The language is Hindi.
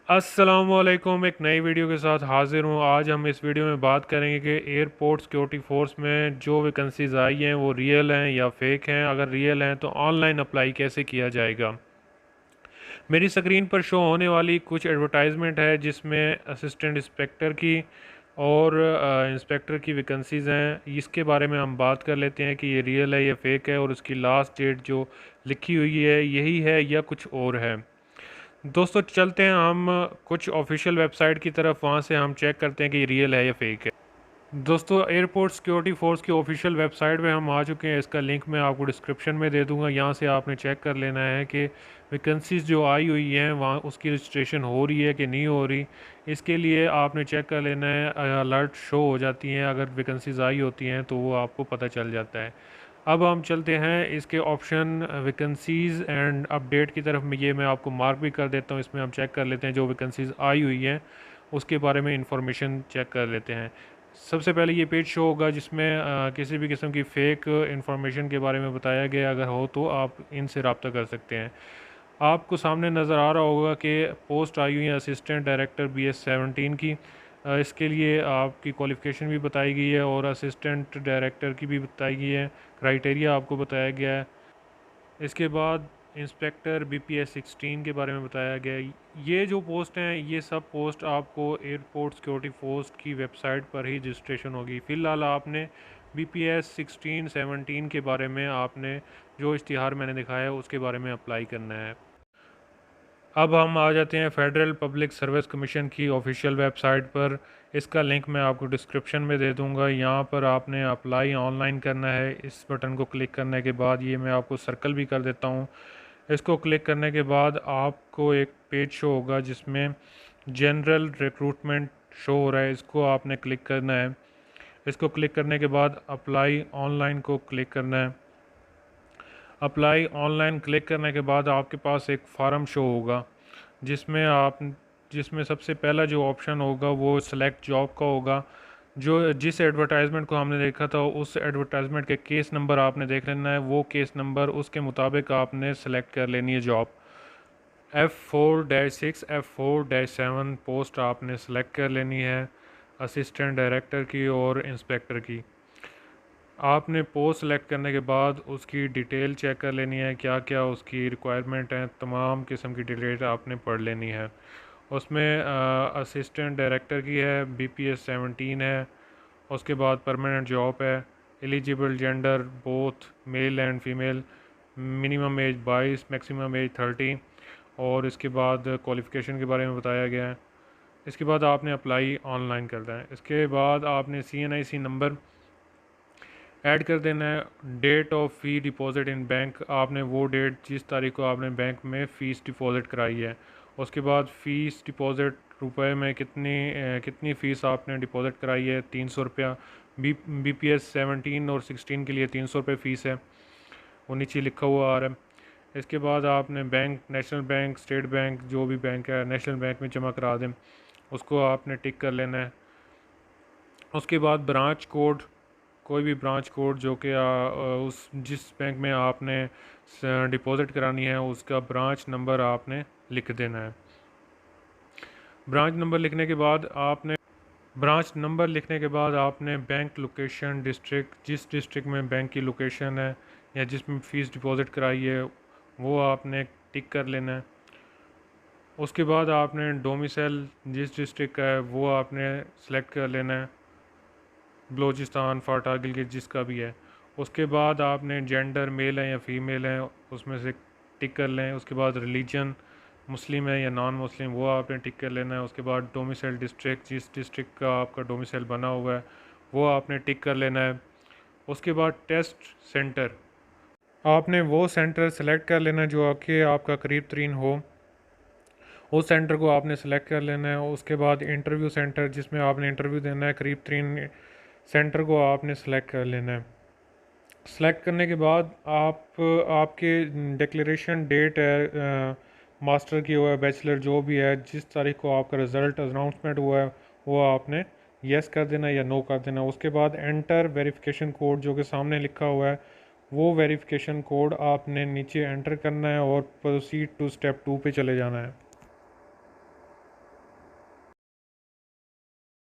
अस्सलामुअलैकुम। एक नई वीडियो के साथ हाज़िर हूँ। आज हम इस वीडियो में बात करेंगे कि एयरपोर्ट सिक्योरिटी फोर्स में जो वैकेंसीज़ आई हैं वो रियल हैं या फेक हैं। अगर रियल हैं तो ऑनलाइन अप्लाई कैसे किया जाएगा। मेरी स्क्रीन पर शो होने वाली कुछ एडवर्टाइजमेंट है जिसमें असिस्टेंट इंस्पेक्टर की और इंस्पेक्टर की वैकेंसीज़ हैं। इसके बारे में हम बात कर लेते हैं कि ये रियल है या फेक है और उसकी लास्ट डेट जो लिखी हुई है यही है या कुछ और है। दोस्तों चलते हैं हम कुछ ऑफिशियल वेबसाइट की तरफ, वहाँ से हम चेक करते हैं कि रियल है या फेक है। दोस्तों एयरपोर्ट सिक्योरिटी फोर्स की ऑफिशियल वेबसाइट पे हम आ चुके हैं। इसका लिंक मैं आपको डिस्क्रिप्शन में दे दूंगा। यहाँ से आपने चेक कर लेना है कि वैकेंसीज जो आई हुई हैं वहाँ उसकी रजिस्ट्रेशन हो रही है कि नहीं हो रही। इसके लिए आपने चेक कर लेना है, अलर्ट शो हो जाती हैं अगर वैकेंसीज आई होती हैं तो वो आपको पता चल जाता है। अब हम चलते हैं इसके ऑप्शन वैकेंसीज़ एंड अपडेट की तरफ में। ये मैं आपको मार्क भी कर देता हूँ। इसमें हम चेक कर लेते हैं जो वैकेंसीज़ आई हुई हैं उसके बारे में इंफॉर्मेशन चेक कर लेते हैं। सबसे पहले ये पेज शो होगा जिसमें किसी भी किस्म की फ़ेक इंफॉर्मेशन के बारे में बताया गया अगर हो तो आप इनसे रब्ता कर सकते हैं। आपको सामने नज़र आ रहा होगा कि पोस्ट आई हुई है असिस्टेंट डायरेक्टर BS-17 की। इसके लिए आपकी क्वालिफ़िकेशन भी बताई गई है और असिस्टेंट डायरेक्टर की भी बताई गई है। क्राइटेरिया आपको बताया गया है। इसके बाद इंस्पेक्टर BPS-16 के बारे में बताया गया है। ये जो पोस्ट हैं ये सब पोस्ट आपको एयरपोर्ट सिक्योरिटी फोर्स की वेबसाइट पर ही रजिस्ट्रेशन होगी। फ़िलहाल आपने BPS-16 17 के बारे में आपने जो इश्तिहार मैंने दिखाया है उसके बारे में अप्लाई करना है। अब हम आ जाते हैं फेडरल पब्लिक सर्विस कमीशन की ऑफिशियल वेबसाइट पर। इसका लिंक मैं आपको डिस्क्रिप्शन में दे दूंगा। यहाँ पर आपने अप्लाई ऑनलाइन करना है। इस बटन को क्लिक करने के बाद ये मैं आपको सर्कल भी कर देता हूँ। इसको क्लिक करने के बाद आपको एक पेज शो होगा जिसमें जनरल रिक्रूटमेंट शो हो रहा है। इसको आपने क्लिक करना है। इसको क्लिक करने के बाद अप्लाई ऑनलाइन को क्लिक करना है। अप्लाई ऑनलाइन क्लिक करने के बाद आपके पास एक फार्म शो होगा जिसमें सबसे पहला जो ऑप्शन होगा वो सिलेक्ट जॉब का होगा। जो जिस एडवर्टाइजमेंट को हमने देखा था उस एडवर्टाइजमेंट के केस नंबर आपने देख लेना है। वो केस नंबर उसके मुताबिक आपने सेलेक्ट कर लेनी है जॉब। F4-6 F4-7 पोस्ट आपने सेलेक्ट कर लेनी है असिस्टेंट डायरेक्टर की और इंस्पेक्टर की। आपने पोस्ट सेलेक्ट करने के बाद उसकी डिटेल चेक कर लेनी है, क्या क्या उसकी रिक्वायरमेंट है, तमाम किस्म की डिटेल आपने पढ़ लेनी है। उसमें असिस्टेंट डायरेक्टर की है, BPS-17 है। उसके बाद परमानेंट जॉब है, eligible gender both male and female, minimum age 22, maximum age 30 और इसके बाद क्वालिफ़िकेशन के बारे में बताया गया है। इसके बाद आपने अप्लाई ऑनलाइन करना है। इसके बाद आपने CNIC नंबर ऐड कर देना है। Date of fee deposit in bank, आपने वो डेट जिस तारीख को आपने बैंक में फ़ीस डिपॉज़िट कराई है। उसके बाद फ़ीस डिपॉज़िट रुपए में कितनी फ़ीस आपने डिपॉज़िट कराई है, 300 रुपया। BPS-17 और 16 के लिए 300 रुपये फ़ीस है, वो नीचे लिखा हुआ आ रहा है। इसके बाद आपने bank, national bank, state bank, जो भी बैंक है नेशनल बैंक में जमा करा दें, उसको आपने टिक कर लेना है। उसके बाद ब्रांच कोड, कोई भी ब्रांच कोड जो कि उस जिस बैंक में आपने डिपॉज़िट करानी है उसका ब्रांच नंबर आपने लिख देना है। ब्रांच नंबर लिखने के बाद आपने बैंक लोकेशन, डिस्ट्रिक्ट, जिस डिस्ट्रिक्ट में बैंक की लोकेशन है या जिसमें फ़ीस डिपॉज़िट कराई है वो आपने टिक कर लेना है। उसके बाद आपने डोमिसाइल जिस डिस्ट्रिक्ट का है वो आपने सेलेक्ट कर लेना है, बलूचिस्तान, फाटा, गिलगित जिसका भी है। उसके बाद आपने जेंडर मेल है या फीमेल है उसमें से टिक कर लें। उसके बाद रिलीजन मुस्लिम है या नॉन मुस्लिम वो आपने टिक कर लेना है। उसके बाद डोमिसाइल डिस्ट्रिक्ट, जिस डिस्ट्रिक्ट का आपका डोमिसाइल बना हुआ है वो आपने टिक कर लेना है। उसके बाद टेस्ट सेंटर, आपने वो सेंटर सेलेक्ट कर लेना है जो कि आपका करीब तरीन हो, उस सेंटर को आपने सेलेक्ट कर लेना है। उसके बाद इंटरव्यू सेंटर जिसमें आपने इंटरव्यू देना है, करीब तरीन सेंटर को आपने सेलेक्ट कर लेना है। सेलेक्ट करने के बाद आपके डिक्लेरेशन डेट है मास्टर की हुआ है, बैचलर जो भी है, जिस तारीख को आपका रिज़ल्ट अनाउंसमेंट हुआ है वो आपने येस कर देना या नो कर देना। उसके बाद एंटर वेरिफिकेशन कोड जो कि सामने लिखा हुआ है वो वेरिफिकेशन कोड आपने नीचे एंटर करना है और प्रोसीड टू स्टेप 2 पे चले जाना है।